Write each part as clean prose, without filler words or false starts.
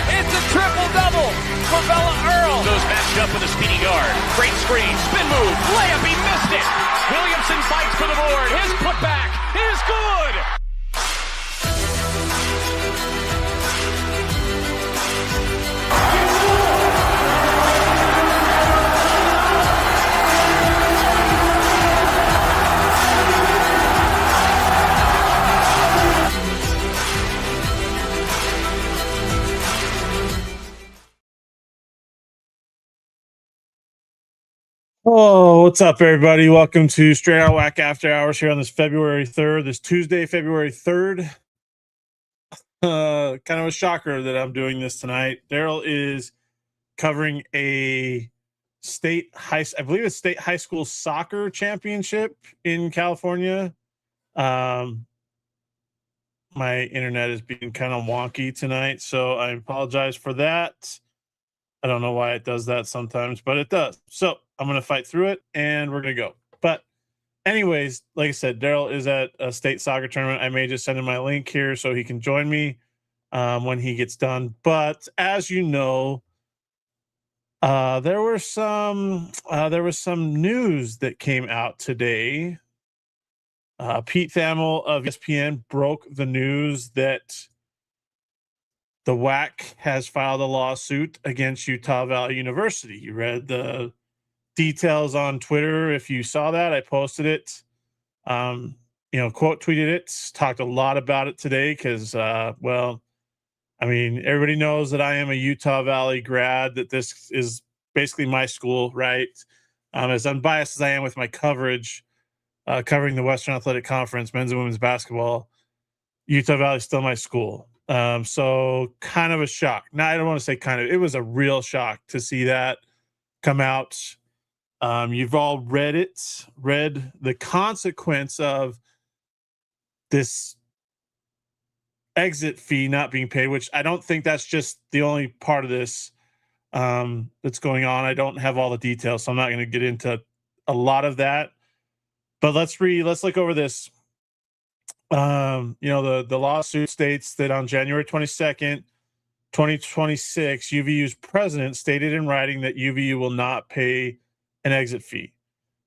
It's a triple-double for Bella Earl. Goes matched up with a speedy guard. Great screen, spin move, layup, he missed it. Williamson fights for the board. His putback is good. Oh, what's up, everybody? Welcome to Straight Out WAC After Hours here on this February 3rd, this Tuesday, February 3rd. Kind of a shocker that I'm doing this tonight. Daryl is covering a state high school soccer championship in California. My internet is being kind of wonky tonight, so I apologize for that. I don't know why it does that sometimes, but it does. So I'm going to fight through it, and we're going to go. But anyways, like I said, Daryl is at a state soccer tournament. I may just send him my link here so he can join me when he gets done. But as you know, there was some news that came out today. Pete Thamel of ESPN broke the news that the WAC has filed a lawsuit against Utah Valley University. You read the details on Twitter. If you saw that, I posted it. Quote tweeted it, talked a lot about it today because, everybody knows that I am a Utah Valley grad, that this is basically my school, right? As unbiased as I am with my coverage, covering the Western Athletic Conference, men's and women's basketball, Utah Valley is still my school. So kind of a shock. Now, I don't want to say kind of, it was a real shock to see that come out. You've all read the consequence of this exit fee not being paid, which I don't think that's just the only part of this that's going on. I don't have all the details, so I'm not going to get into a lot of that. But let's look over this. The lawsuit states that on January 22nd, 2026, UVU's president stated in writing that UVU will not pay an exit fee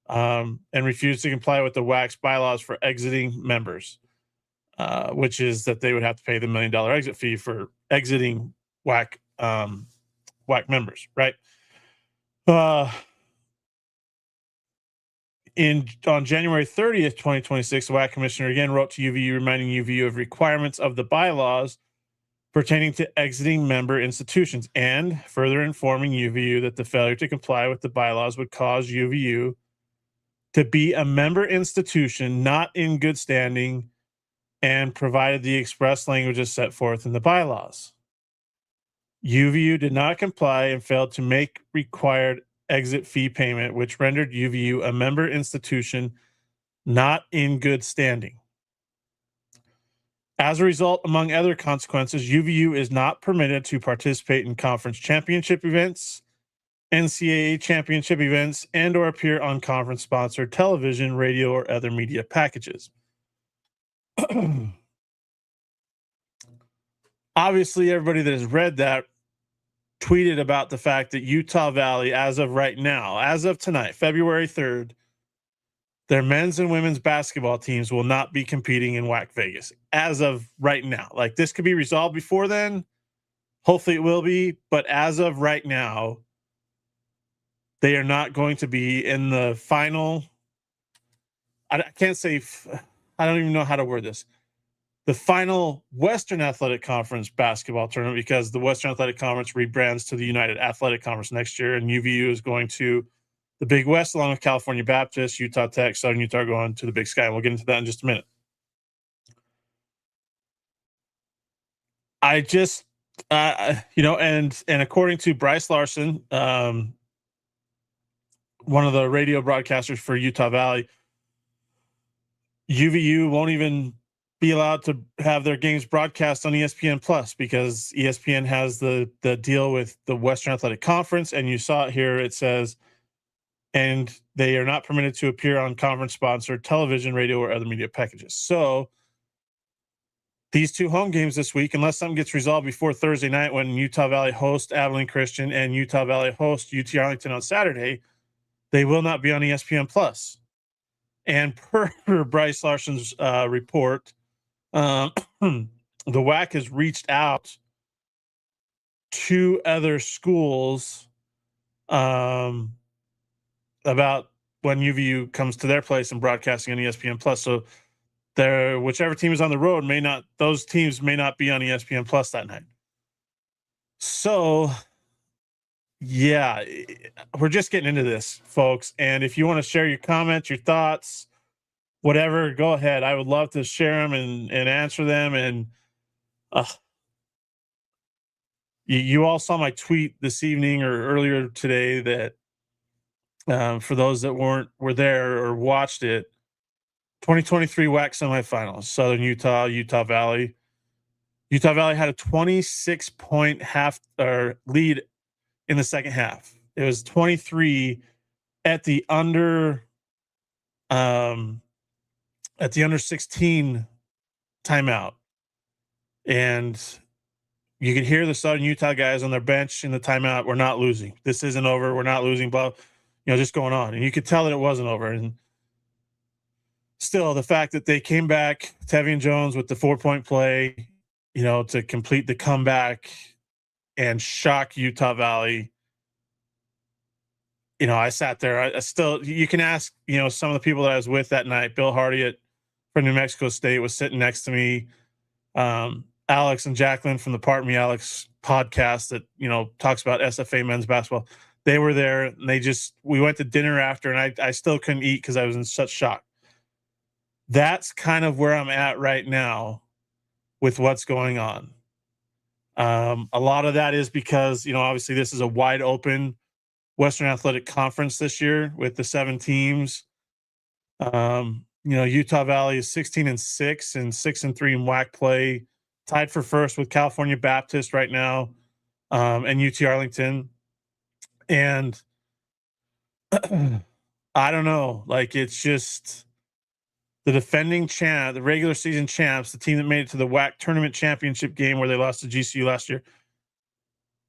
and refused to comply with the WAC's bylaws for exiting members, which is that they would have to pay the $1 million exit fee for exiting WAC members, right? On January 30th, 2026, the WAC commissioner again wrote to UVU reminding UVU of requirements of the bylaws pertaining to exiting member institutions and further informing UVU that the failure to comply with the bylaws would cause UVU to be a member institution not in good standing and provided the express languages set forth in the bylaws. UVU did not comply and failed to make required exit fee payment, which rendered UVU a member institution not in good standing. As a result, among other consequences, UVU is not permitted to participate in conference championship events, NCAA championship events, and or appear on conference-sponsored television, radio, or other media packages. Obviously, everybody that has read that tweeted about the fact that Utah Valley, as of right now, as of tonight, February 3rd, their men's and women's basketball teams will not be competing in WAC Vegas as of right now. Like, this could be resolved before then. Hopefully it will be. But as of right now, they are not going to be in the final. I can't say, I don't even know how to word this. The final Western Athletic Conference basketball tournament, because the Western Athletic Conference rebrands to the United Athletic Conference next year, and UVU is going to the Big West along with California Baptist, Utah Tech, Southern Utah going to the Big Sky. And we'll get into that in just a minute. I just, and according to Bryce Larson, one of the radio broadcasters for Utah Valley, UVU won't even be allowed to have their games broadcast on ESPN Plus because ESPN has the deal with the Western Athletic Conference. And you saw it here. It says, and they are not permitted to appear on conference sponsored television, radio, or other media packages. So these two home games this week, unless something gets resolved before Thursday night when Utah Valley hosts Abilene Christian and Utah Valley hosts UT Arlington on Saturday, they will not be on ESPN Plus. And per Bryce Larson's report, the WAC has reached out to other schools about when UVU comes to their place and broadcasting on ESPN Plus. So whichever team is on the road those teams may not be on ESPN Plus that night. So yeah, we're just getting into this, folks. And if you want to share your comments, your thoughts, whatever, go ahead. I would love to share them and answer them. And you all saw my tweet this evening or earlier today that for those that were there or watched it, 2023 WAC semifinals, Southern Utah, Utah Valley. Utah Valley had a 26-point lead in the second half. It was 23 at the under 16 timeout. And you could hear the Southern Utah guys on their bench in the timeout. We're not losing. This isn't over. We're not losing. Blah, just going on. And you could tell that it wasn't over. And still, the fact that they came back, Tevian Jones with the 4-point play, to complete the comeback and shock Utah Valley. I sat there. I still, you can ask, some of the people that I was with that night. Bill Hardy from New Mexico State was sitting next to me. Alex and Jacqueline from the Part Me Alex podcast that, talks about SFA men's basketball. They were there and we went to dinner after, and I still couldn't eat because I was in such shock. That's kind of where I'm at right now with what's going on. A lot of that is because, obviously this is a wide open Western Athletic Conference this year with the 7 teams. Utah Valley is 16-6 and 6-3 in WAC play, tied for first with California Baptist right now, and UT Arlington. And I don't know, it's just the defending champ, the regular season champs, the team that made it to the WAC tournament championship game where they lost to GCU last year,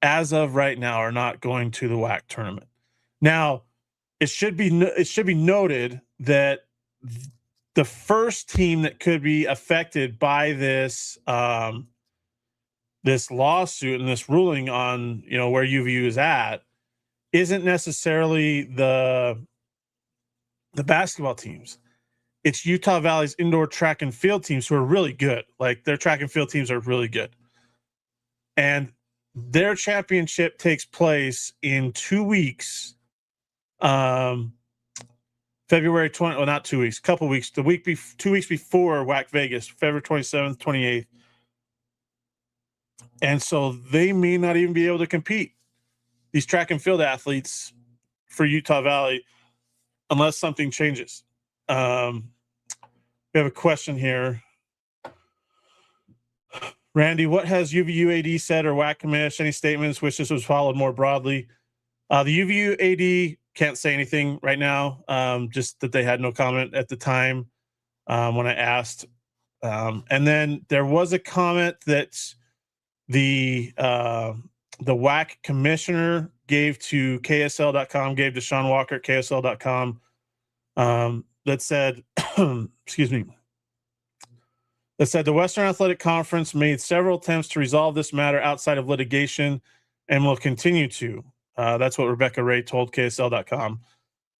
as of right now, are not going to the WAC tournament. Now, it should be noted that the first team that could be affected by this this lawsuit and this ruling on where UVU is at isn't necessarily the basketball teams. It's Utah Valley's indoor track and field teams who are really good. Their track and field teams are really good. And their championship takes place in 2 weeks. February 20, well, not 2 weeks, a couple weeks, 2 weeks before WAC Vegas, February 27th, 28th. And so they may not even be able to compete, these track and field athletes, for Utah Valley, unless something changes. We have a question here. Randy, what has UVU AD said or WAC commish? Any statements? Wish this was followed more broadly. The UVU AD can't say anything right now. Just that they had no comment at the time when I asked. And then there was a comment that the WAC commissioner gave to KSL.com, gave to Sean Walker at KSL.com, that said, excuse me, that said the Western Athletic Conference made several attempts to resolve this matter outside of litigation and will continue to. That's what Rebecca Ray told KSL.com.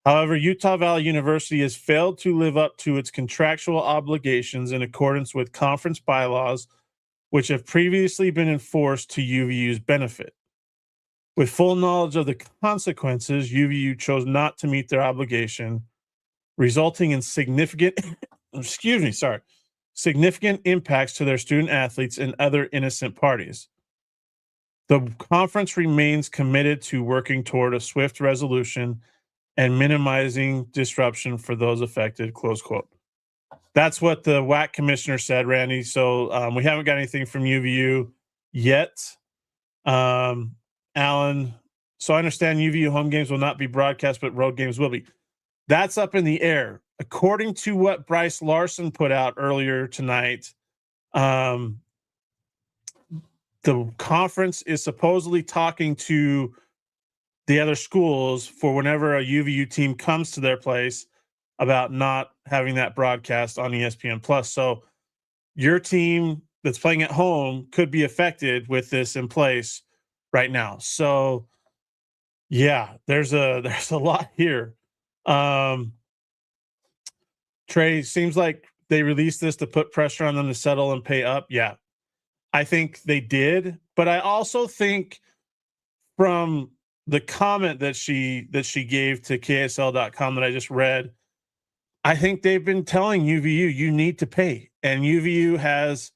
However, Utah Valley University has failed to live up to its contractual obligations in accordance with conference bylaws, which have previously been enforced to UVU's benefit. With full knowledge of the consequences, UVU chose not to meet their obligation, resulting in significant impacts to their student athletes and other innocent parties. The conference remains committed to working toward a swift resolution and minimizing disruption for those affected, close quote. That's what the WAC commissioner said, Randy. So we haven't got anything from UVU yet. Alan, so I understand UVU home games will not be broadcast, but road games will be. That's up in the air. According to what Bryce Larson put out earlier tonight, The conference is supposedly talking to the other schools for whenever a UVU team comes to their place about not having that broadcast on ESPN Plus. So your team that's playing at home could be affected with this in place right now. So yeah, there's a lot here. Trey, seems like they released this to put pressure on them to settle and pay up. Yeah, I think they did, but I also think from the comment that she gave to KSL.com that I just read, I think they've been telling UVU you need to pay, and UVU has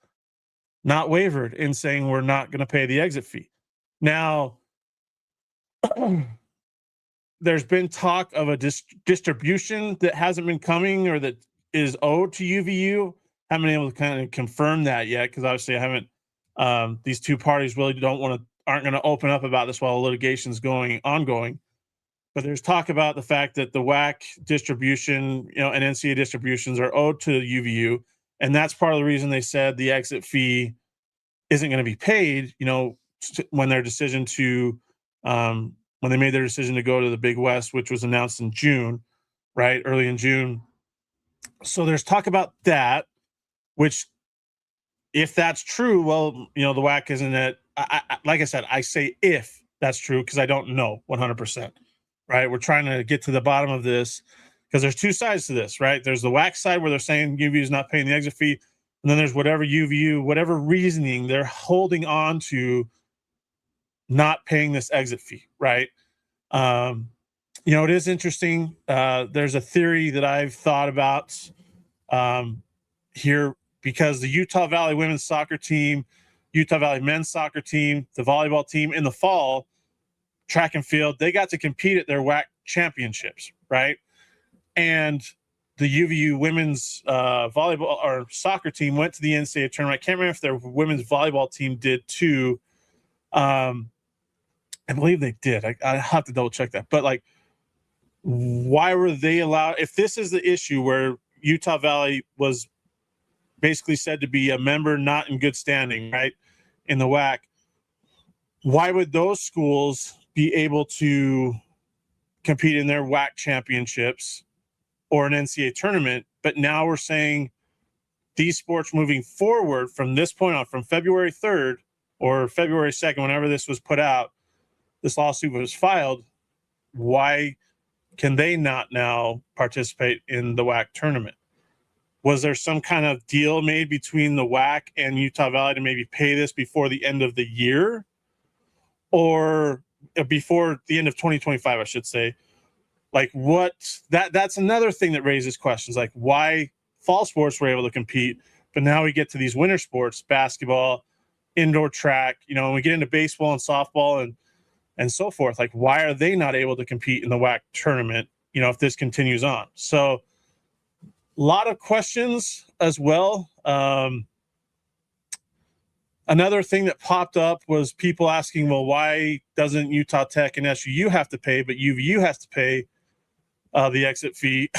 not wavered in saying we're not going to pay the exit fee. Now, there's been talk of a distribution that hasn't been coming or that is owed to UVU. Haven't been able to kind of confirm that yet because obviously I haven't. These two parties really aren't going to open up about this while litigation's ongoing. But there's talk about the fact that the WAC distribution, and NCAA distributions are owed to UVU, and that's part of the reason they said the exit fee isn't going to be paid. When their decision to when they made their decision to go to the Big West, which was announced in June, right? Early in June. So there's talk about that, which if that's true, well, the WAC isn't it. Like I said, I say if that's true because I don't know 100%, right? We're trying to get to the bottom of this because there's two sides to this, right? There's the WAC side where they're saying UVU is not paying the exit fee. And then there's whatever UVU, whatever reasoning they're holding on to not paying this exit fee, right? It is interesting. There's a theory that I've thought about here because the Utah Valley women's soccer team, Utah Valley men's soccer team, the volleyball team in the fall, track and field, they got to compete at their WAC championships, right? And the UVU women's volleyball or soccer team went to the NCAA tournament. I can't remember if their women's volleyball team did too. I believe they did. I have to double check that. But why were they allowed? If this is the issue where Utah Valley was basically said to be a member not in good standing, right, in the WAC, why would those schools be able to compete in their WAC championships or an NCAA tournament? But now we're saying these sports moving forward from this point on, from February 3rd or February 2nd, whenever this was put out, this lawsuit was filed, why can they not now participate in the WAC tournament? Was there some kind of deal made between the WAC and Utah Valley to maybe pay this before the end of the year or before the end of 2025, I should say? That's another thing that raises questions, like why fall sports were able to compete, but now we get to these winter sports, basketball, indoor track, and we get into baseball and softball and so forth. Like, why are they not able to compete in the WAC tournament, if this continues on? So a lot of questions as well. Another thing that popped up was people asking, well, why doesn't Utah Tech and SUU have to pay, but UVU has to pay the exit fee?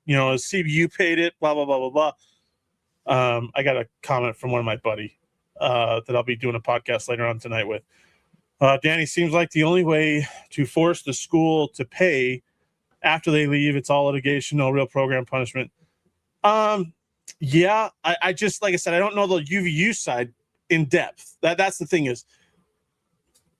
CBU paid it, blah, blah, blah, blah, blah. I got a comment from one of my buddy that I'll be doing a podcast later on tonight with. Danny, seems like the only way to force the school to pay after they leave, it's all litigation, no real program punishment. Yeah, I just, like I said, I don't know the UVU side in depth. That's the thing is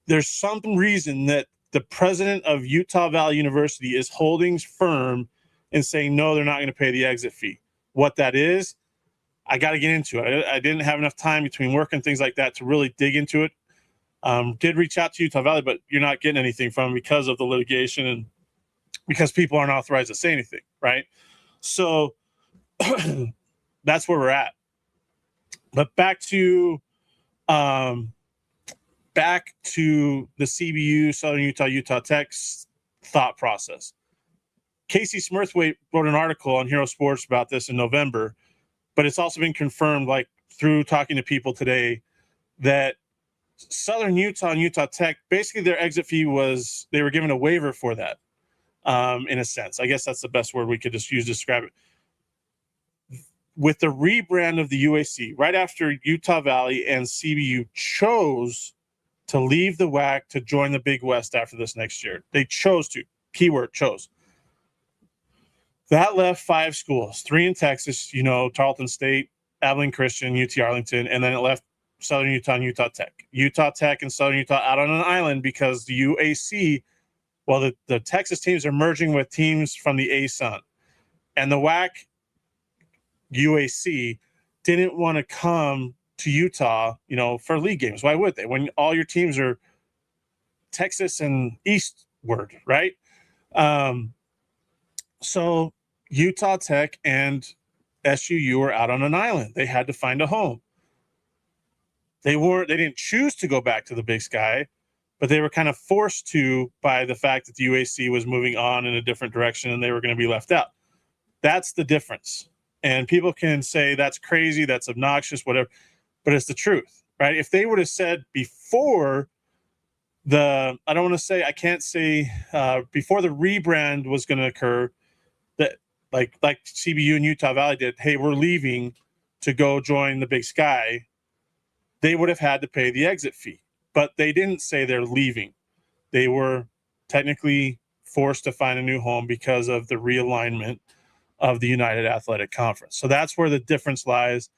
there's some reason that the president of Utah Valley University is holding firm and saying, no, they're not going to pay the exit fee. What that is, I got to get into it. I didn't have enough time between work and things like that to really dig into it. Did reach out to Utah Valley, but you're not getting anything from them because of the litigation and because people aren't authorized to say anything, right? So that's where we're at. But back to the CBU, Southern Utah Tech's thought process. Casey Smurthwaite wrote an article on Hero Sports about this in November, but it's also been confirmed, through talking to people today, that Southern Utah and Utah Tech, basically their exit fee was, they were given a waiver for that, in a sense. I guess that's the best word we could just use to describe it. with the rebrand of the UAC, right after Utah Valley and CBU chose to leave the WAC to join the Big West after this next year. They chose to. Keyword, chose. That left 5 schools, 3 in Texas, Tarleton State, Abilene Christian, UT Arlington, and then it left Southern Utah and Utah Tech. Utah Tech and Southern Utah out on an island because the UAC, the Texas teams are merging with teams from the ASUN. And the WAC UAC didn't want to come to Utah, for league games. Why would they? When all your teams are Texas and eastward, right? So Utah Tech and SUU were out on an island. They had to find a home. They didn't choose to go back to the Big Sky, but they were kind of forced to by the fact that the UAC was moving on in a different direction and they were going to be left out. That's the difference. And people can say that's crazy, that's obnoxious, whatever, but it's the truth, right? If they would have said before before the rebrand was going to occur, that like CBU and Utah Valley did, hey, we're leaving to go join the Big Sky, they would have had to pay the exit fee. But they didn't say they're leaving. They were technically forced to find a new home because of the realignment of the United Athletic Conference. So that's where the difference lies.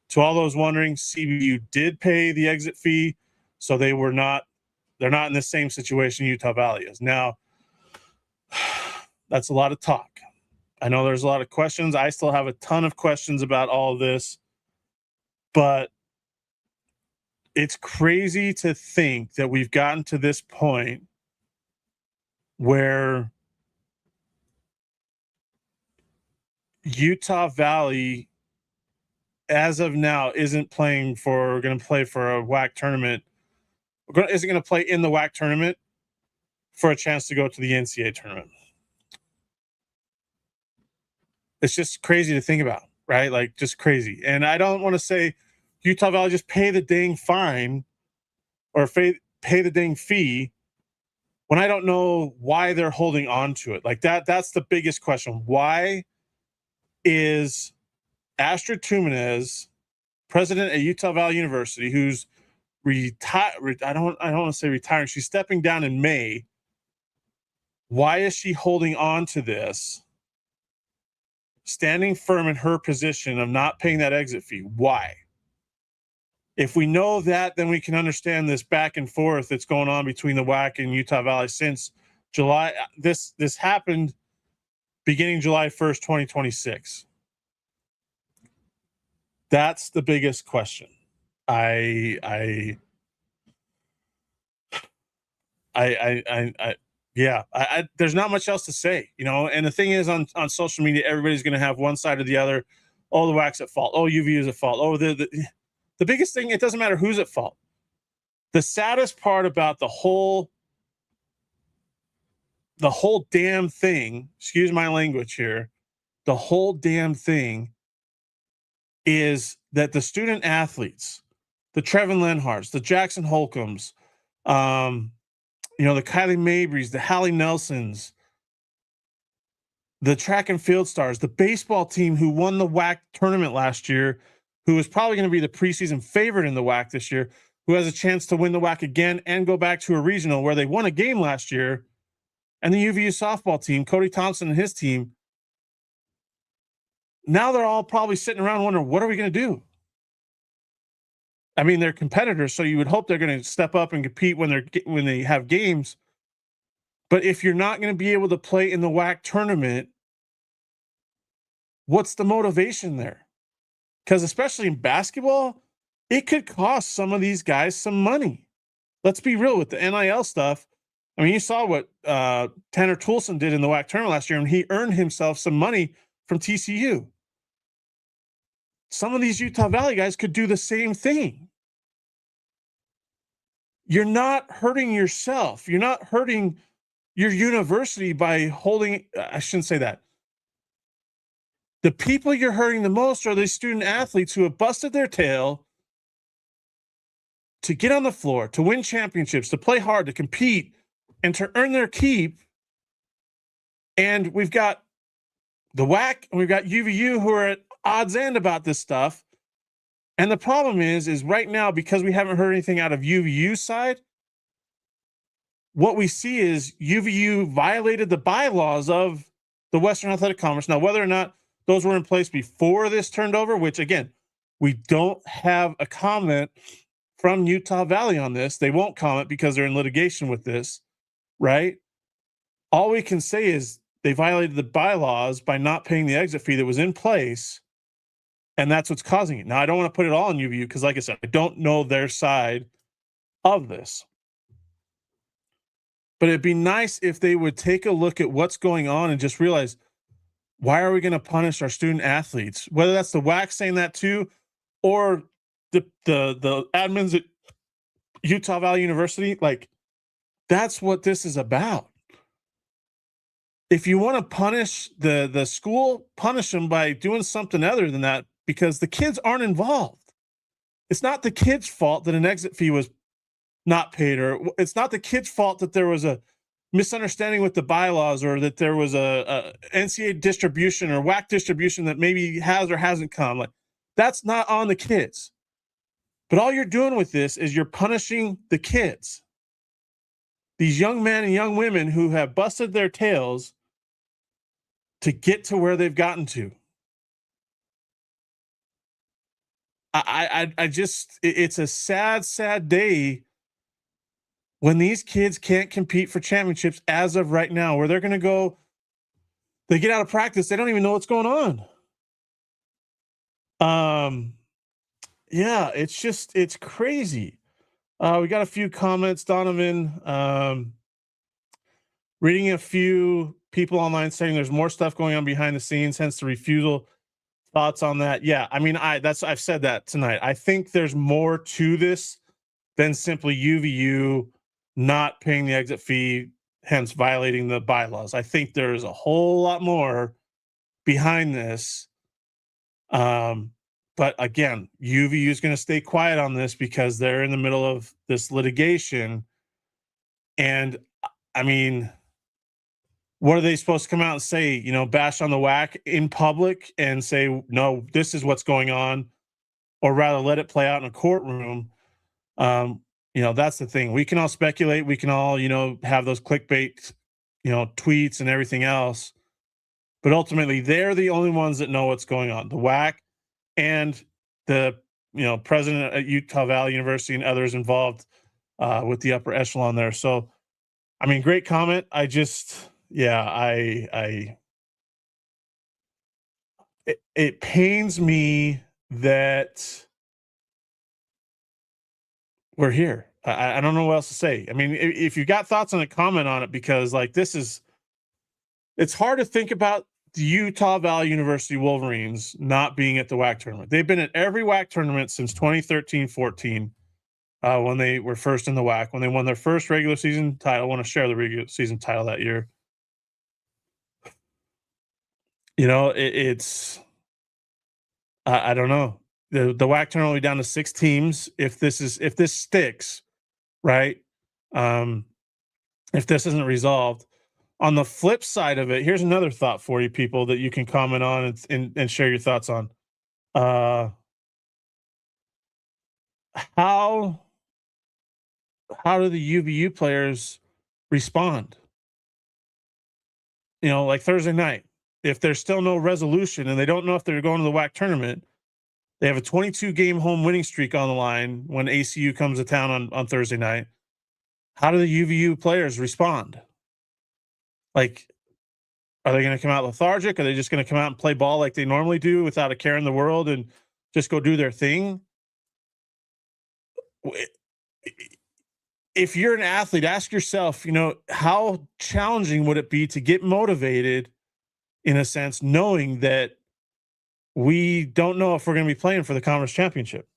To all those wondering, CBU did pay the exit fee, so they're not in the same situation Utah Valley is. Now, that's a lot of talk. I know there's a lot of questions. I still have a ton of questions about all of this, but it's crazy to think that we've gotten to this point where Utah Valley, as of now, isn't going to play for a WAC tournament. Isn't going to play in the WAC tournament for a chance to go to the NCAA tournament. It's just crazy to think about, right? Like, just crazy. And I don't want to say Utah Valley just pay the dang fine or pay the dang fee when I don't know why they're holding on to it. Like that's the biggest question. Why is Astrid Tumenez, president at Utah Valley University, who's retired? I don't want to say retiring. She's stepping down in May. Why is she holding on to this, standing firm in her position of not paying that exit fee? Why? If we know that, then we can understand this back and forth that's going on between the WAC and Utah Valley since July. This happened beginning July 1st, 2026. That's the biggest question. There's not much else to say, and the thing is on social media, everybody's going to have one side or the other. Oh, the WAC's at fault. Oh, UVU is at fault. Oh, the biggest thing, it doesn't matter who's at fault. The saddest part about the whole damn thing, excuse my language here, the whole damn thing is that the student athletes, the Trevin Lenharts, the Jackson Holcombs, the Kylie Mabrys, the Hallie Nelsons, the track and field stars, the baseball team who won the WAC tournament last year, who is probably going to be the preseason favorite in the WAC this year, who has a chance to win the WAC again and go back to a regional where they won a game last year, and the UVU softball team, Cody Thompson and his team. Now they're all probably sitting around wondering, what are we going to do? I mean, they're competitors, so you would hope they're going to step up and compete when they have games. But if you're not going to be able to play in the WAC tournament, what's the motivation there? Because especially in basketball, it could cost some of these guys some money. Let's be real with the NIL stuff. I mean, you saw what Tanner Toulson did in the WAC tournament last year, and he earned himself some money from TCU. Some of these Utah Valley guys could do the same thing. You're not hurting yourself. You're not hurting your university by holding, I shouldn't say that. The people you're hurting the most are these student athletes who have busted their tail to get on the floor, to win championships, to play hard, to compete, and to earn their keep. And we've got the WAC and we've got UVU who are odds end about this stuff. And the problem is right now, because we haven't heard anything out of UVU side, what we see is UVU violated the bylaws of the Western Athletic Conference. Now, whether or not those were in place before this turned over, which again, we don't have a comment from Utah Valley on this. They won't comment because they're in litigation with this, right? All we can say is they violated the bylaws by not paying the exit fee that was in place, and that's what's causing it. Now, I don't want to put it all on UVU because, like I said, I don't know their side of this. But it'd be nice if they would take a look at what's going on and just realize, why are we going to punish our student athletes? Whether that's the WAC saying that too, or the admins at Utah Valley University, like, that's what this is about. If you want to punish the school, punish them by doing something other than that, because the kids aren't involved. It's not the kids' fault that an exit fee was not paid, or it's not the kids' fault that there was a misunderstanding with the bylaws, or that there was a NCAA distribution or WAC distribution that maybe has or hasn't come. Like, that's not on the kids. But all you're doing with this is you're punishing the kids. These young men and young women who have busted their tails to get to where they've gotten to. I just, it's a sad, sad day when these kids can't compete for championships as of right now, where they're going to go, they get out of practice, they don't even know what's going on. Yeah, it's crazy. We got a few comments, Donovan. Reading a few people online saying there's more stuff going on behind the scenes, hence the refusal. Thoughts on that? Yeah, I mean, I've said that tonight. I think there's more to this than simply UVU not paying the exit fee, hence violating the bylaws. I think there's a whole lot more behind this. But again, UVU is going to stay quiet on this because they're in the middle of this litigation. And I mean, what are they supposed to come out and say? You know, bash on the WAC in public and say, no, this is what's going on, or rather let it play out in a courtroom. You know, that's the thing. We can all speculate. We can all, you know, have those clickbait, you know, tweets and everything else. But ultimately, they're the only ones that know what's going on. The WAC and the, you know, president at Utah Valley University and others involved with the upper echelon there. So, I mean, great comment. I just, yeah, it pains me that we're here. I don't know what else to say. I mean, if you got thoughts on it, comment on it, because like, it's hard to think about the Utah Valley University Wolverines not being at the WAC tournament. They've been at every WAC tournament since 2013-14, when they were first in the WAC, when they won their first regular season title, won a share of the regular season title that year. You know, it's I don't know. The WAC tournament will be down to 6 teams if this sticks, right? If this isn't resolved. On the flip side of it, here's another thought for you people that you can comment on and share your thoughts on. How do the UVU players respond? You know, like Thursday night, if there's still no resolution and they don't know if they're going to the WAC tournament, they have a 22-game home winning streak on the line when ACU comes to town on Thursday night. How do the UVU players respond? Like, are they going to come out lethargic? Are they just going to come out and play ball like they normally do without a care in the world and just go do their thing? If you're an athlete, ask yourself, you know, how challenging would it be to get motivated, in a sense, knowing that we don't know if we're going to be playing for the conference championship?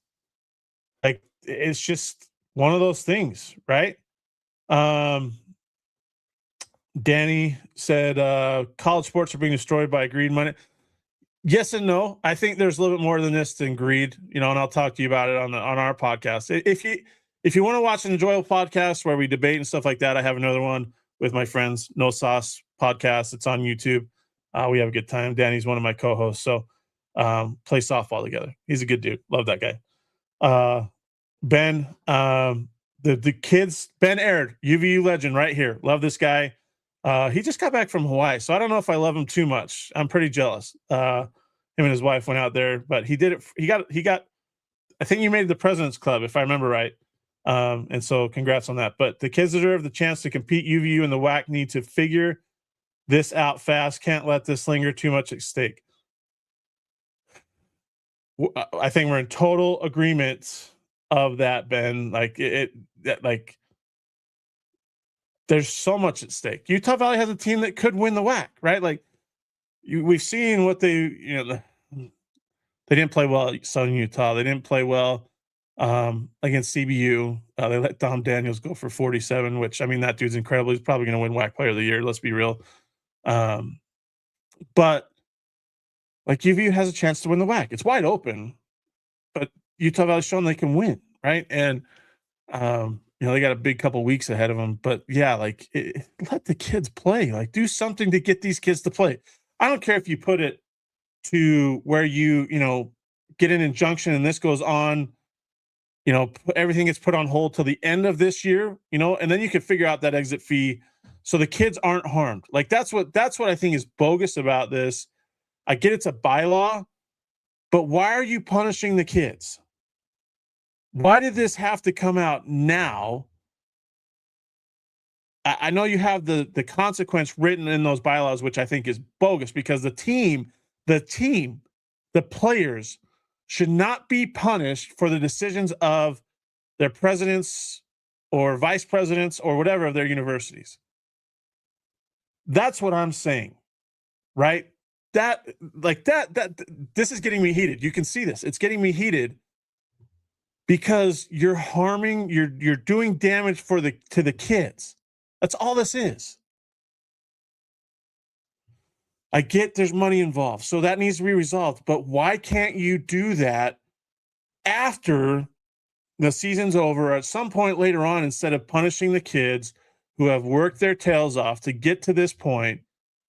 Like, it's just one of those things, right? Danny said, college sports are being destroyed by greed money. Yes and no. I think there's a little bit more than this than greed, you know, and I'll talk to you about it on our podcast. If you want to watch an enjoyable podcast where we debate and stuff like that, I have another one with my friends, No Sauce Podcast. It's on YouTube. We have a good time. Danny's one of my co-hosts. So play softball together. He's a good dude. Love that guy. Ben, the kids, Ben Aird, UVU legend right here. Love this guy. He just got back from Hawaii, so I don't know if I love him too much. I'm pretty jealous. Him and his wife went out there, but he did it. He got. I think you made the President's Club, if I remember right. And so congrats on that. But the kids deserve the chance to compete. UVU and the WAC need to figure this out fast. Can't let this linger too much at stake. I think we're in total agreement of that, Ben. Like like there's so much at stake. Utah Valley has a team that could win the WAC, right? Like we've seen what they didn't play well at Southern Utah. They didn't play well against CBU. They let Dom Daniels go for 47, which, I mean, that dude's incredible. He's probably going to win WAC Player of the Year. Let's be real. But like UVU has a chance to win the WAC. It's wide open, but Utah Valley's shown they can win, right? And they got a big couple weeks ahead of them. But yeah, like let the kids play. Like do something to get these kids to play. I don't care if you put it to where you get an injunction and this goes on, everything gets put on hold till the end of this year, and then you can figure out that exit fee so the kids aren't harmed. Like that's what I think is bogus about this. I get it's a bylaw, but why are you punishing the kids? Why did this have to come out now? I know you have the consequence written in those bylaws, which I think is bogus because the players should not be punished for the decisions of their presidents or vice presidents or whatever of their universities. That's what I'm saying, right? That this is getting me heated. You can see this. It's getting me heated because you're harming, you're doing damage to the kids. That's all this is. I get there's money involved, so that needs to be resolved. But why can't you do that after the season's over, at some point later on, instead of punishing the kids who have worked their tails off to get to this point,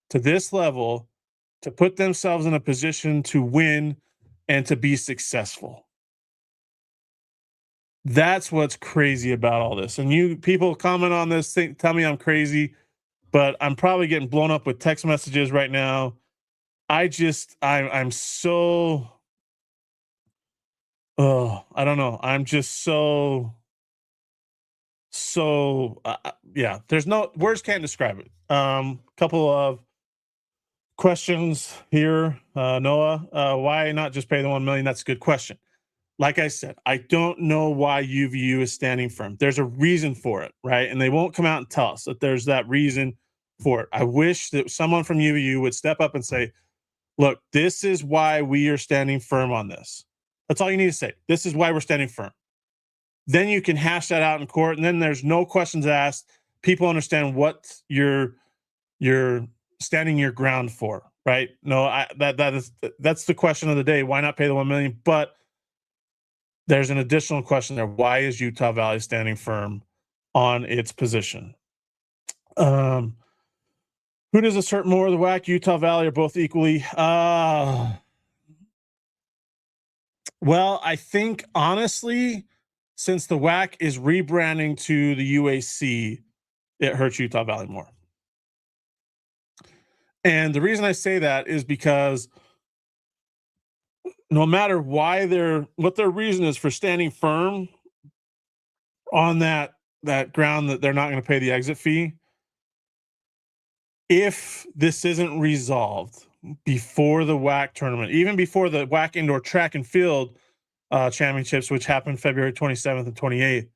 to this level, to put themselves in a position to win and to be successful? That's what's crazy about all this. And you people comment on this, tell me I'm crazy, but I'm probably getting blown up with text messages right now. I'm so, I don't know. I'm just so, yeah, there's no words can't describe it. Couple of questions here. Noah, why not just pay the 1 million? That's a good question. Like I said, I don't know why UVU is standing firm. There's a reason for it, right? And they won't come out and tell us that there's that reason for it. I wish that someone from UVU would step up and say, look, this is why we are standing firm on this. That's all you need to say. This is why we're standing firm. Then you can hash that out in court, and then there's no questions asked. People understand what you're standing your ground for, right? No, that's the question of the day. Why not pay the 1 million? But there's an additional question there. Why is Utah Valley standing firm on its position? Who does assert more of the WAC, Utah Valley, or both equally? Well, I think, honestly, since the WAC is rebranding to the UAC, it hurts Utah Valley more. And the reason I say that is because no matter what their reason is for standing firm on that ground that they're not going to pay the exit fee, if this isn't resolved before the WAC tournament, even before the WAC indoor track and field championships, which happened February 27th and 28th,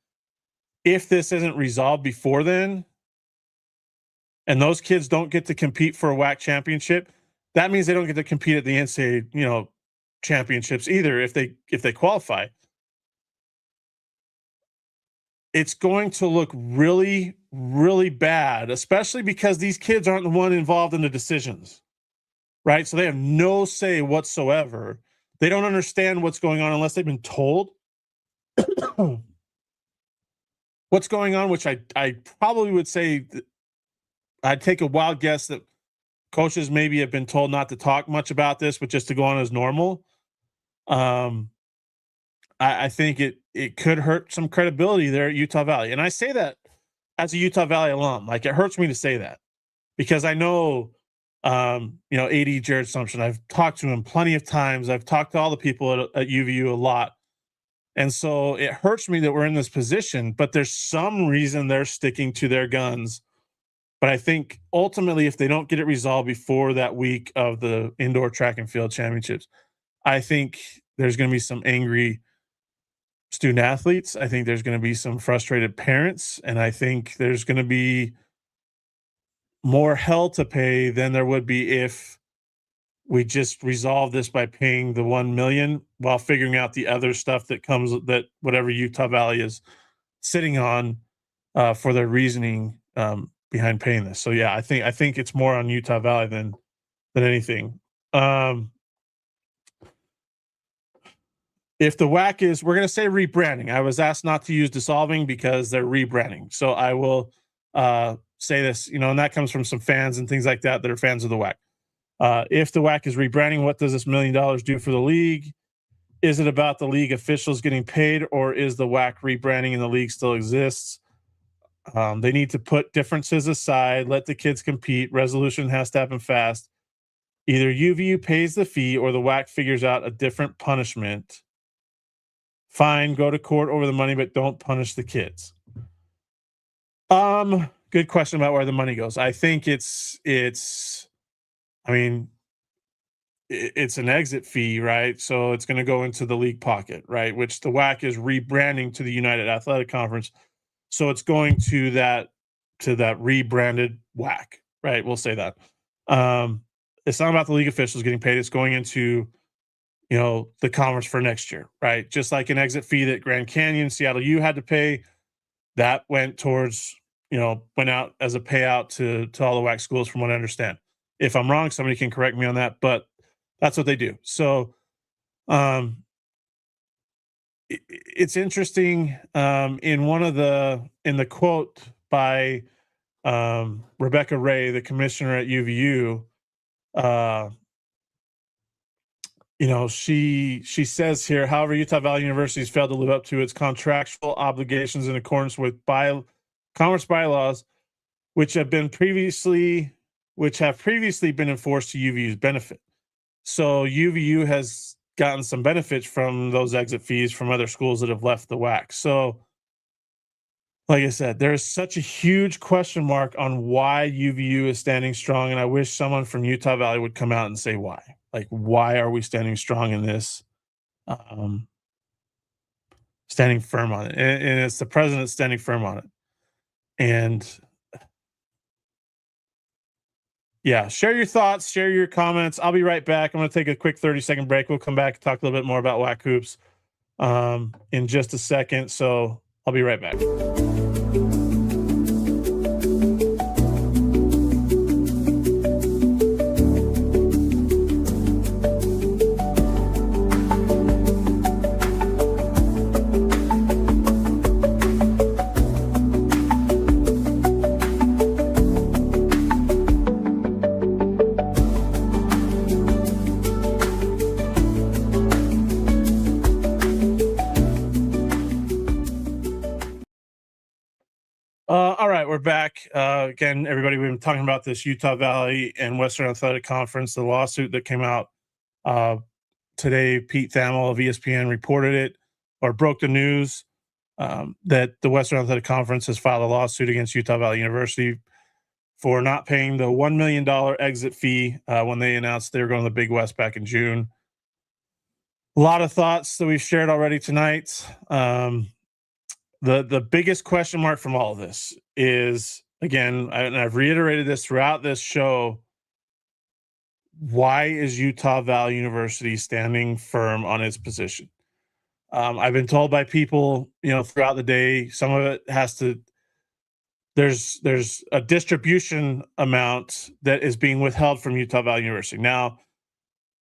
if this isn't resolved before then, and those kids don't get to compete for a WAC championship, that means they don't get to compete at the NCAA, championships either if they qualify. It's going to look really, really bad, especially because these kids aren't the one involved in the decisions, right? So they have no say whatsoever. They don't understand what's going on unless they've been told what's going on, which I probably would say, I'd take a wild guess that coaches maybe have been told not to talk much about this, but just to go on as normal. Um, I think it could hurt some credibility there at Utah Valley, and I say that as a Utah Valley alum. Like, it hurts me to say that because I know, AD Jared Sumption. I've talked to him plenty of times. I've talked to all the people at UVU a lot, and so it hurts me that we're in this position. But there's some reason they're sticking to their guns. But I think ultimately, if they don't get it resolved before that week of the indoor track and field championships, I think there's going to be some angry student athletes. I think there's going to be some frustrated parents, and I think there's going to be more hell to pay than there would be if we just resolve this by paying the 1 million while figuring out the other stuff that comes, that whatever Utah Valley is sitting on for their reasoning behind paying this. So yeah, I think it's more on Utah Valley than anything. If the WAC is, we're going to say rebranding. I was asked not to use dissolving because they're rebranding. So I will say this, and that comes from some fans and things like that are fans of the WAC. If the WAC is rebranding, what does this $1 million do for the league? Is it about the league officials getting paid, or is the WAC rebranding and the league still exists? They need to put differences aside, let the kids compete. Resolution has to happen fast. Either UVU pays the fee or the WAC figures out a different punishment. Fine, go to court over the money, but don't punish the kids. Good question about where the money goes. I think it's an exit fee, right? So it's going to go into the league pocket, right? Which the WAC is rebranding to the United Athletic Conference. So it's going to that rebranded WAC, right? We'll say that. It's not about the league officials getting paid. It's going into, the conference for next year, right? Just like an exit fee that Grand Canyon, Seattle U had to pay, that went towards, went out as a payout to all the WAC schools, from what I understand. If I'm wrong, somebody can correct me on that, but that's what they do. So it's interesting. In the quote by Rebecca Ray, the commissioner at UVU, she says here, however, Utah Valley University has failed to live up to its contractual obligations in accordance with conference bylaws, which have previously been enforced to UVU's benefit. So UVU has gotten some benefits from those exit fees from other schools that have left the WAC. So, like I said, there's such a huge question mark on why UVU is standing strong, and I wish someone from Utah Valley would come out and say why. Like, why are we standing strong in this? Standing firm on it, and it's the president standing firm on it. And yeah, share your thoughts, share your comments. I'll be right back. I'm going to take a quick 30-second break. We'll come back and talk a little bit more about WAC hoops in just a second. So I'll be right back. All right, we're back. Again, everybody, we've been talking about this Utah Valley and Western Athletic Conference, the lawsuit that came out today. Pete Thamel of ESPN reported it, or broke the news, that the Western Athletic Conference has filed a lawsuit against Utah Valley University for not paying the $1 million exit fee when they announced they were going to the Big West back in June. A lot of thoughts that we've shared already tonight. The biggest question mark from all of this is, again, and I've reiterated this throughout this show, why is Utah Valley University standing firm on its position? I've been told by people, throughout the day, some of it has to, there's a distribution amount that is being withheld from Utah Valley University. Now,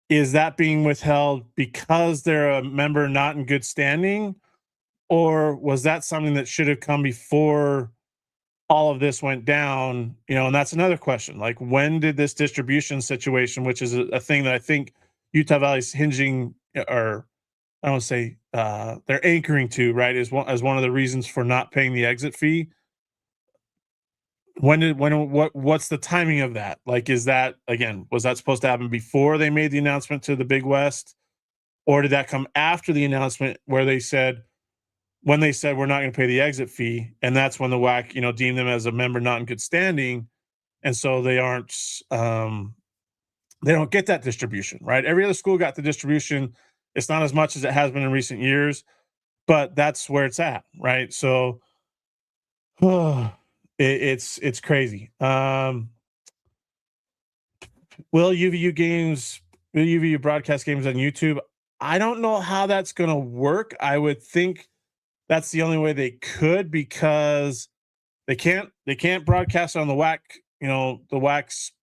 is that being withheld because they're a member not in good standing? Or was that something that should have come before all of this went down, and that's another question. Like, when did this distribution situation, which is a thing that I think Utah Valley's hinging, or I don't say they're anchoring to, right, as one of the reasons for not paying the exit fee. What's the timing of that? Like, is that, again, was that supposed to happen before they made the announcement to the Big West, or did that come after the announcement where when they said we're not going to pay the exit fee, and that's when the WAC, deemed them as a member not in good standing, and so they don't get that distribution, right? Every other school got the distribution. It's not as much as it has been in recent years, but that's where it's at, right? So it's crazy. Will UVU broadcast games on YouTube? I don't know how that's going to work. I would think that's the only way they could, because they can't broadcast on the WAC. The WAC's,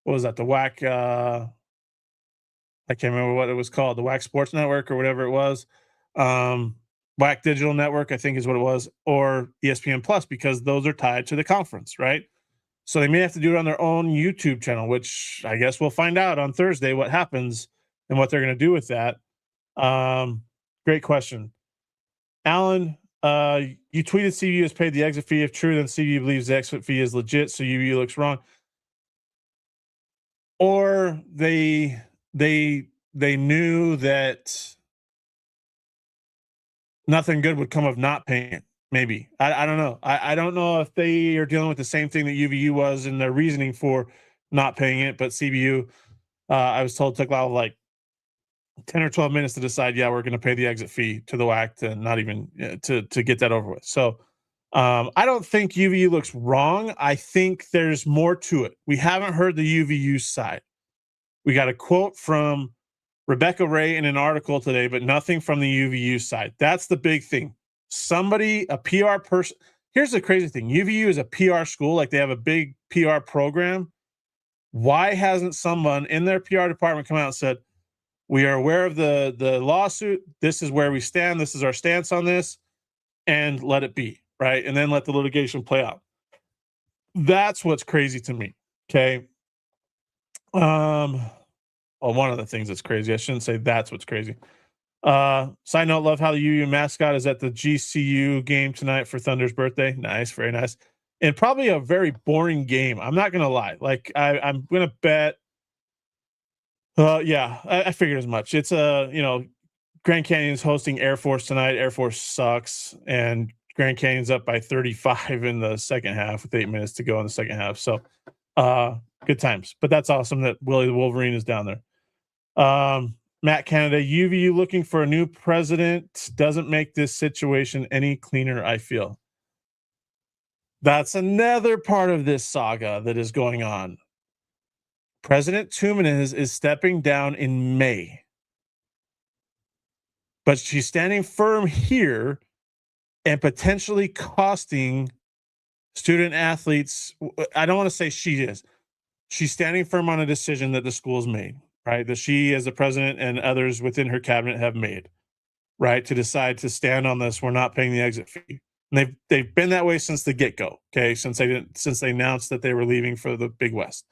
what was that? The WAC. I can't remember what it was called. The WAC Sports Network or whatever it was. WAC Digital Network, I think is what it was, or ESPN Plus, because those are tied to the conference, right? So they may have to do it on their own YouTube channel, which I guess we'll find out on Thursday what happens and what they're going to do with that. Great question. Alan, you tweeted CVU has paid the exit fee. If true, then CVU believes the exit fee is legit, so UVU looks wrong. Or they knew that nothing good would come of not paying it. Maybe. I don't know. I don't know if they are dealing with the same thing that UVU was in their reasoning for not paying it, but CVU, I was told, took like 10 or 12 minutes to decide, we're going to pay the exit fee to the WAC to not even to get that over with. So I don't think UVU looks wrong. I think there's more to it. We haven't heard the UVU side. We got a quote from Rebecca Ray in an article today, but nothing from the UVU side. That's the big thing. Somebody, a PR person. Here's the crazy thing. UVU is a PR school. Like, they have a big PR program. Why hasn't someone in their PR department come out and said, we are aware of the lawsuit. This is where we stand. This is our stance on this, and let it be, right? And then let the litigation play out. That's what's crazy to me. Okay. Well, one of the things that's crazy. I shouldn't say that's what's crazy. Side note, love how the UU mascot is at the GCU game tonight for Thunder's birthday. Nice, very nice. And probably a very boring game. I'm not gonna lie. Like, I'm gonna bet. I figured as much. It's Grand Canyon's hosting Air Force tonight. Air Force sucks, and Grand Canyon's up by 35 in the second half with 8 minutes to go in the second half. So, good times. But that's awesome that Willie the Wolverine is down there. Matt Canada, UVU looking for a new president doesn't make this situation any cleaner, I feel. That's another part of this saga that is going on. President Tuminez is stepping down in May, but she's standing firm here and potentially costing student athletes. I don't want to say she is. She's standing firm on a decision that the school's made, right? That she, as the president, and others within her cabinet have made, right? To decide to stand on this. We're not paying the exit fee. And they've been that way since the get-go. Okay. Since they announced that they were leaving for the Big West.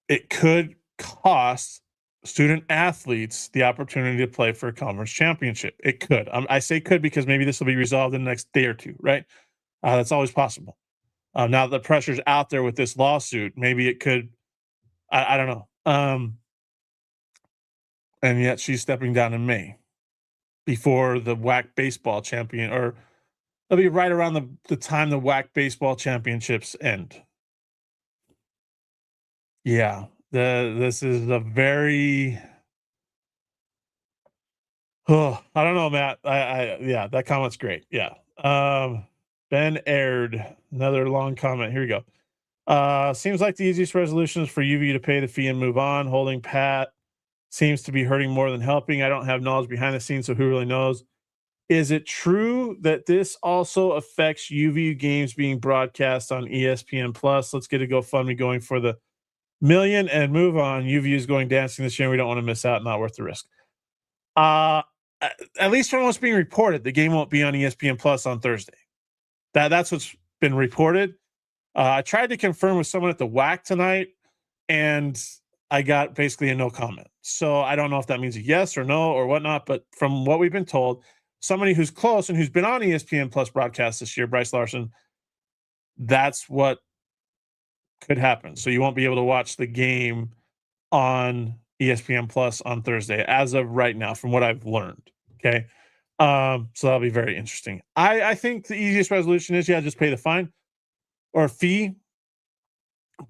It could cost student athletes the opportunity to play for a conference championship. It could. I say could because maybe this will be resolved in the next day or two, right? That's always possible. Now that the pressure's out there with this lawsuit, maybe it could. I don't know. And yet she's stepping down in May before the WAC baseball champion, or it'll be right around the time the WAC baseball championships end. Yeah, this is a very. I don't know, Matt. Yeah, that comment's great. Yeah. Ben Aird, another long comment. Here we go. Seems like the easiest resolution is for UVU to pay the fee and move on. Holding pat seems to be hurting more than helping. I don't have knowledge behind the scenes, so who really knows? Is it true that this also affects UVU games being broadcast on ESPN Plus? Let's get a GoFundMe going for the million and move on. UVU is going dancing this year. We don't want to miss out. Not worth the risk. At least from what's being reported, the game won't be on ESPN Plus on Thursday. That's what's been reported. I tried to confirm with someone at the WAC tonight, and I got basically a no comment. So I don't know if that means a yes or no or whatnot, but from what we've been told, somebody who's close and who's been on ESPN Plus broadcast this year, Bryce Larson, that's what could happen. So you won't be able to watch the game on ESPN Plus on Thursday as of right now, from what I've learned. Okay. So that'll be very interesting. I think the easiest resolution is, just pay the fine or fee.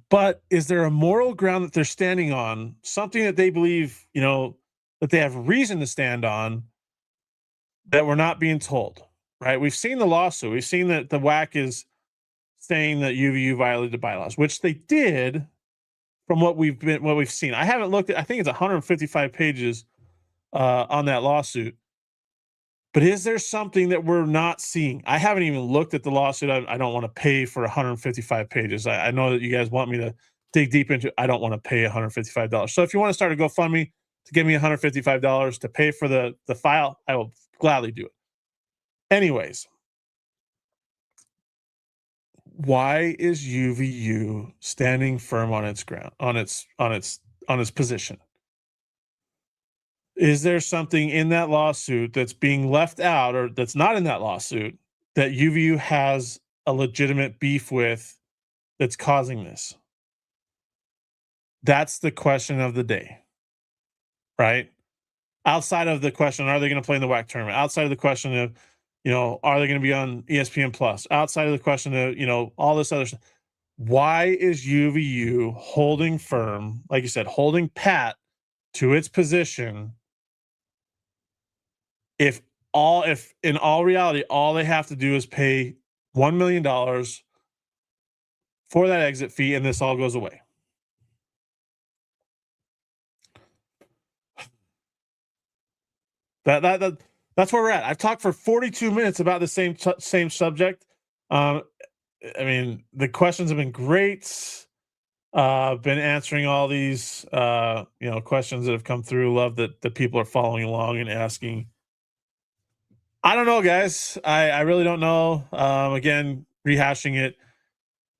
But is there a moral ground that they're standing on, something that they believe, that they have reason to stand on, that we're not being told, right? We've seen the lawsuit. We've seen that the WAC is saying that UVU violated the bylaws, which they did from what we've seen. I haven't looked at, I think it's 155 pages on that lawsuit. But is there something that we're not seeing? I haven't even looked at the lawsuit. I don't want to pay for 155 pages. I know that you guys want me to dig deep into it. I don't want to pay $155. So if you want to start a GoFundMe to give me $155 to pay for the file, I will gladly do it. Anyways, why is UVU standing firm on its ground, on its position? Is there something in that lawsuit that's being left out, or that's not in that lawsuit, that UVU has a legitimate beef with that's causing this? That's the question of the day, right? Outside of the question, are they going to play in the WAC tournament? Outside of the question of, are they going to be on ESPN Plus? Outside of the question of, all this other stuff. Why is UVU holding firm, like you said, holding pat to its position, if in all reality, all they have to do is pay $1 million for that exit fee, and this all goes away? That's where we're at. I've talked for 42 minutes about the same subject. I mean, the questions have been great. I've been answering all these questions that have come through. Love that the people are following along and asking. I don't know, guys. I really don't know. Again, rehashing it.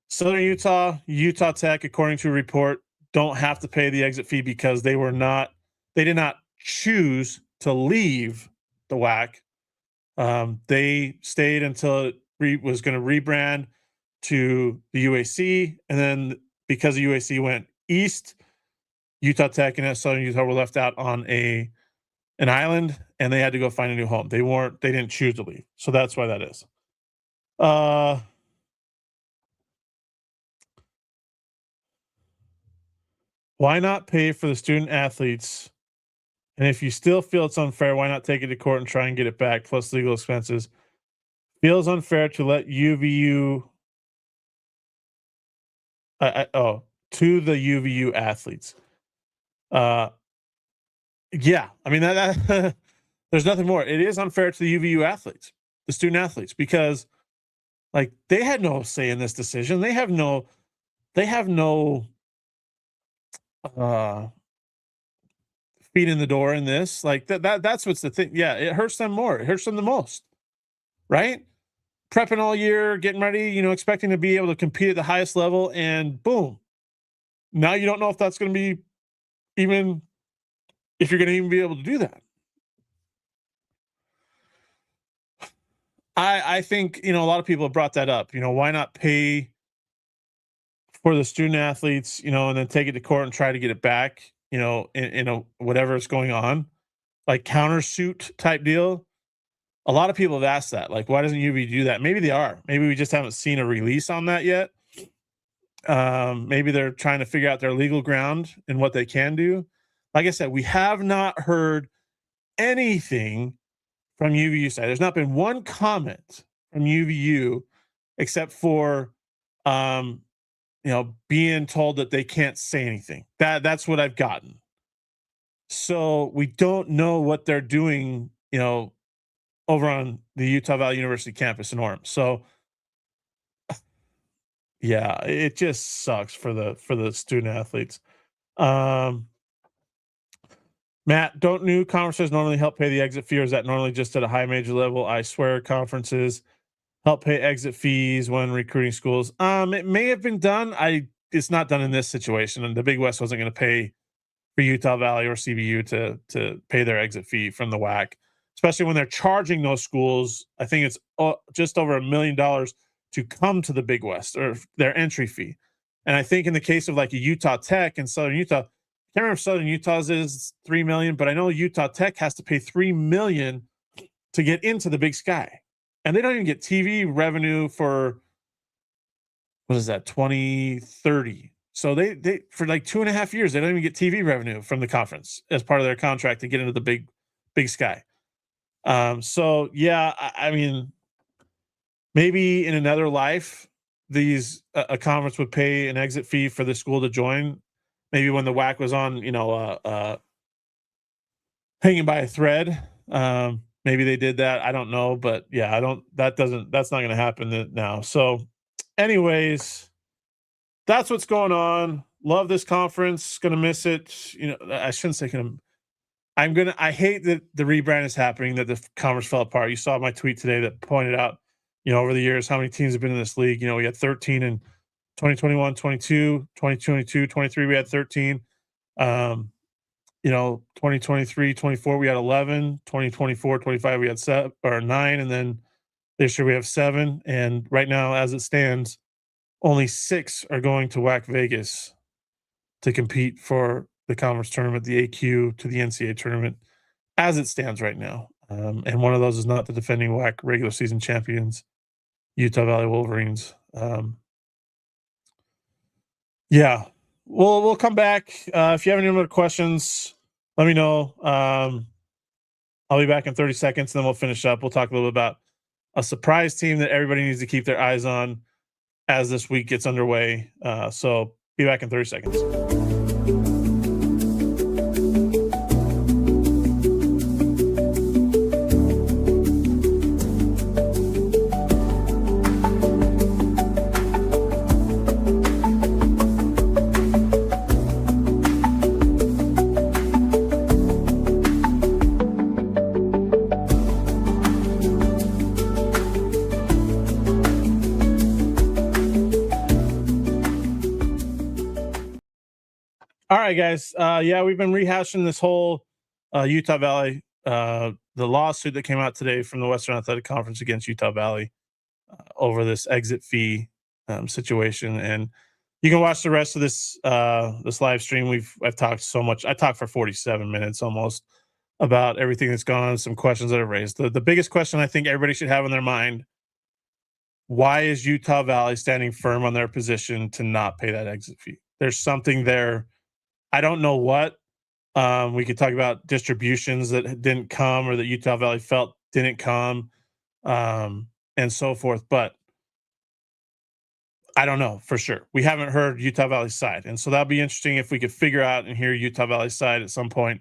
Southern Utah Tech, according to a report, don't have to pay the exit fee because they did not choose to leave the WAC. They stayed until it was going to rebrand to the UAC, and then because the UAC went east, Utah Tech and Southern Utah were left out on an island, and they had to go find a new home. They didn't choose to leave. So that's why that is. Why not pay for the student athletes? And if you still feel it's unfair, why not take it to court and try and get it back, plus legal expenses? Feels unfair to let UVU to the UVU athletes. Yeah, I mean that there's nothing more. It is unfair to the UVU athletes, the student athletes, because like they had no say in this decision. They have no feet in the door in this. Like that's what's the thing. Yeah, it hurts them more. It hurts them the most, right? Prepping all year, getting ready, expecting to be able to compete at the highest level, and boom, now you don't know if that's going to be if you're going to even be able to do that. I think, a lot of people have brought that up. Why not pay for the student athletes, and then take it to court and try to get it back, in whatever is going on, like countersuit type deal. A lot of people have asked that, like, why doesn't UV do that? Maybe they are. Maybe we just haven't seen a release on that yet. Maybe they're trying to figure out their legal ground and what they can do. Like I said, we have not heard anything from UVU side. There's not been one comment from UVU except for, being told that they can't say anything. That's what I've gotten. So we don't know what they're doing, over on the Utah Valley University campus in Orem. So yeah, it just sucks for the student athletes. Matt, don't new conferences normally help pay the exit fee, or is that normally just at a high major level? I swear conferences help pay exit fees when recruiting schools. It may have been done. It's not done in this situation, and the Big West wasn't going to pay for Utah Valley or CBU to pay their exit fee from the WAC, especially when they're charging those schools. I think it's just over $1 million to come to the Big West, or their entry fee. And I think in the case of like a Utah Tech in Southern Utah, I can't remember if Southern Utah's is $3 million, but I know Utah Tech has to pay $3 million to get into the Big Sky, and they don't even get TV revenue for, what is that, 2030. So they for like 2.5 years, they don't even get TV revenue from the conference as part of their contract to get into the Big Sky. So yeah, I mean, maybe in another life, a conference would pay an exit fee for the school to join. Maybe when the WAC was on, hanging by a thread. Maybe they did that. I don't know, but yeah, that's not going to happen now. So anyways, that's what's going on. Love this conference. Gonna miss it. I shouldn't say I hate that the rebrand is happening, that the conference fell apart. You saw my tweet today that pointed out, over the years, how many teams have been in this league. We had 13 in 2021, 22, 2022, 23, we had 13. 2023, 24, we had 11, 2024, 25, we had 9. And then this year we have 7. And right now, as it stands, only 6 are going to WAC Vegas to compete for the conference tournament, the AQ to the NCAA tournament, as it stands right now. And one of those is not the defending WAC regular season champions, Utah Valley Wolverines. Yeah, we'll come back. If you have any other questions, let me know. I'll be back in 30 seconds, and then we'll finish up. We'll talk a little bit about a surprise team that everybody needs to keep their eyes on as this week gets underway. So be back in 30 seconds. All right, guys. We've been rehashing this whole Utah Valley, the lawsuit that came out today from the Western Athletic Conference against Utah Valley over this exit fee situation. And you can watch the rest of this live stream. I've talked so much. I talked for 47 minutes almost about everything that's gone on, some questions that are raised. The biggest question I think everybody should have in their mind: why is Utah Valley standing firm on their position to not pay that exit fee? There's something there. I don't know what. We could talk about distributions that didn't come, or that Utah Valley felt didn't come, and so forth. But I don't know for sure. We haven't heard Utah Valley's side. And so that'll be interesting if we could figure out and hear Utah Valley's side at some point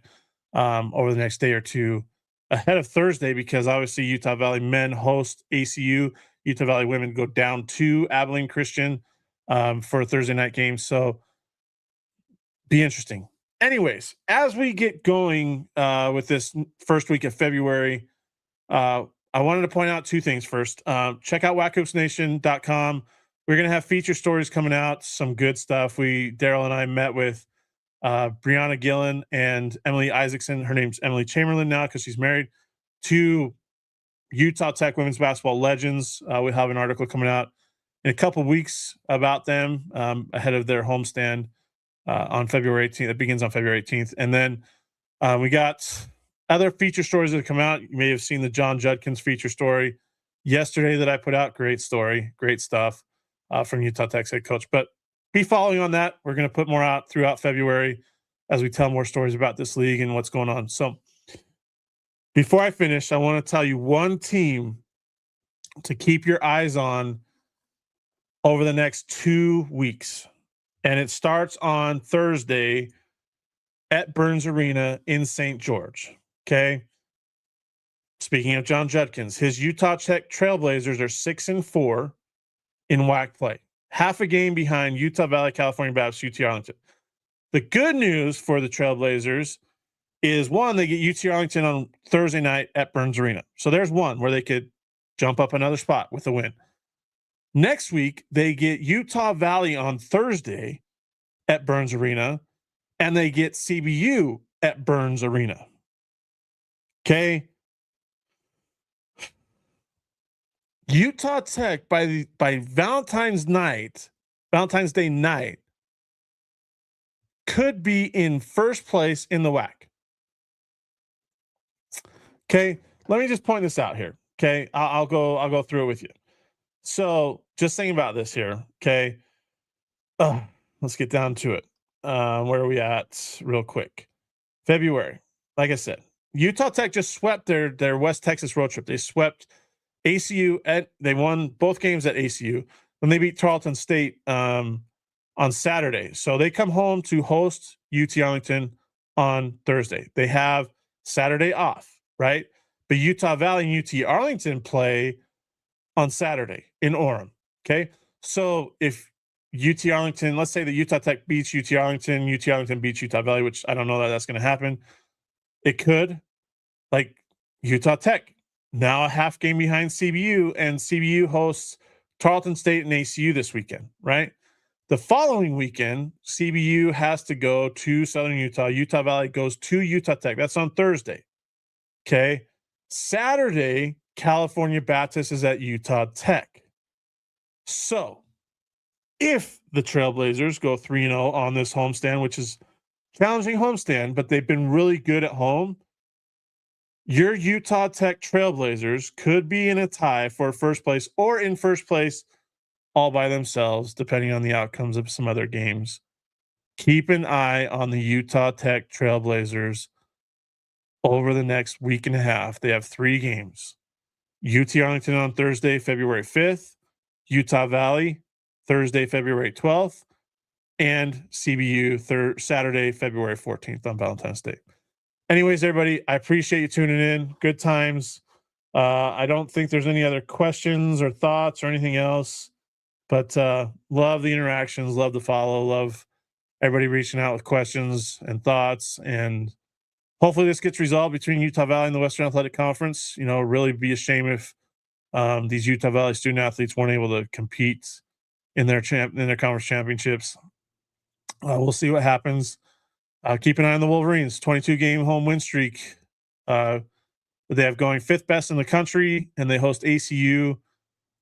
over the next day or two ahead of Thursday, because obviously Utah Valley men host ACU. Utah Valley women go down to Abilene Christian for a Thursday night game. So be interesting. Anyways, as we get going with this first week of February, I wanted to point out 2 things first. Check out WACHoopsNation.com. We're going to have feature stories coming out, some good stuff. Daryl and I met with Brianna Gillen and Emily Isaacson. Her name's Emily Chamberlain now because she's married to Utah Tech women's basketball legends. We have an article coming out in a couple weeks about them ahead of their homestand on February 18th. It begins on February 18th. And then we got other feature stories that have come out. You may have seen the John Judkins feature story yesterday that I put out. Great story, great stuff from Utah Tech's head coach. But be following on that. We're going to put more out throughout February as we tell more stories about this league and what's going on. So before I finish, I want to tell you one team to keep your eyes on over the next 2 weeks. And it starts on Thursday at Burns Arena in St. George. Okay. Speaking of John Judkins, his Utah Tech Trailblazers are 6-4 in WAC play, half a game behind Utah Valley, California Baptist, UT Arlington. The good news for the Trailblazers is, one, they get UT Arlington on Thursday night at Burns Arena. So there's one where they could jump up another spot with a win. Next week, they get Utah Valley on Thursday at Burns Arena, and they get CBU at Burns Arena. Okay. Utah Tech by Valentine's Day night, could be in first place in the WAC. Okay, let me just point this out here. Okay, I'll go through it with you. So just thinking about this here. Okay, let's get down to it. Where are we at real quick? February. Like I said, Utah Tech just swept their West Texas road trip. They swept ACU they won both games at ACU. Then they beat Tarleton State on Saturday. So they come home to host UT Arlington on Thursday. They have Saturday off, right? But Utah Valley and UT Arlington play on Saturday in Orem. Okay. So if UT Arlington, let's say that Utah Tech beats UT Arlington beats Utah Valley, which I don't know that that's going to happen. It could, like Utah Tech, now a half game behind CBU, and CBU hosts Tarleton State and ACU this weekend, right? The following weekend, CBU has to go to Southern Utah. Utah Valley goes to Utah Tech. That's on Thursday. Okay. Saturday, California Baptist is at Utah Tech. So if the Trailblazers go 3-0 on this homestand, which is challenging homestand, but they've been really good at home, your Utah Tech Trailblazers could be in a tie for first place or in first place all by themselves, depending on the outcomes of some other games. Keep an eye on the Utah Tech Trailblazers over the next week and a half. They have 3 games. UT Arlington on Thursday, February 5th, Utah Valley, Thursday, February 12th, and CBU Saturday, February 14th on Valentine's Day. Anyways, everybody, I appreciate you tuning in. Good times. I don't think there's any other questions or thoughts or anything else, but love the interactions, love the follow, love everybody reaching out with questions and thoughts. And hopefully this gets resolved between Utah Valley and the Western Athletic Conference. You know, really be a shame if these Utah Valley student athletes weren't able to compete in their conference championships. We'll see what happens. Keep an eye on the Wolverines, 22-game home win streak. They have going 5th best in the country, and they host ACU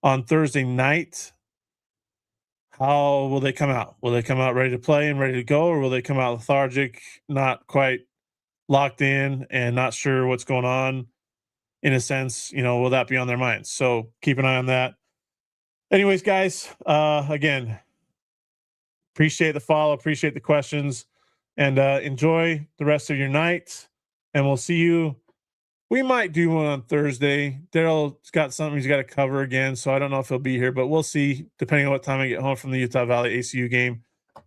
on Thursday night. How will they come out? Will they come out ready to play and ready to go, or will they come out lethargic, not quite locked in and not sure what's going on? In a sense, you know, will that be on their minds? So keep an eye on that. Anyways, guys, again, appreciate the follow, appreciate the questions, and enjoy the rest of your night. And we'll see you. We might do one on Thursday. Daryl's got something he's got to cover again, so I don't know if he'll be here, but we'll see depending on what time I get home from the Utah Valley ACU game.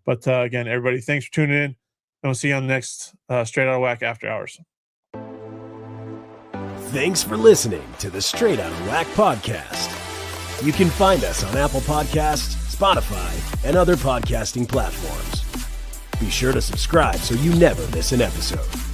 But again, everybody, thanks for tuning in, and we'll see you on the next Straight Outta WAC After Hours. Thanks for listening to the Straight Outta WAC podcast. You can find us on Apple Podcasts, Spotify, and other podcasting platforms. Be sure to subscribe so you never miss an episode.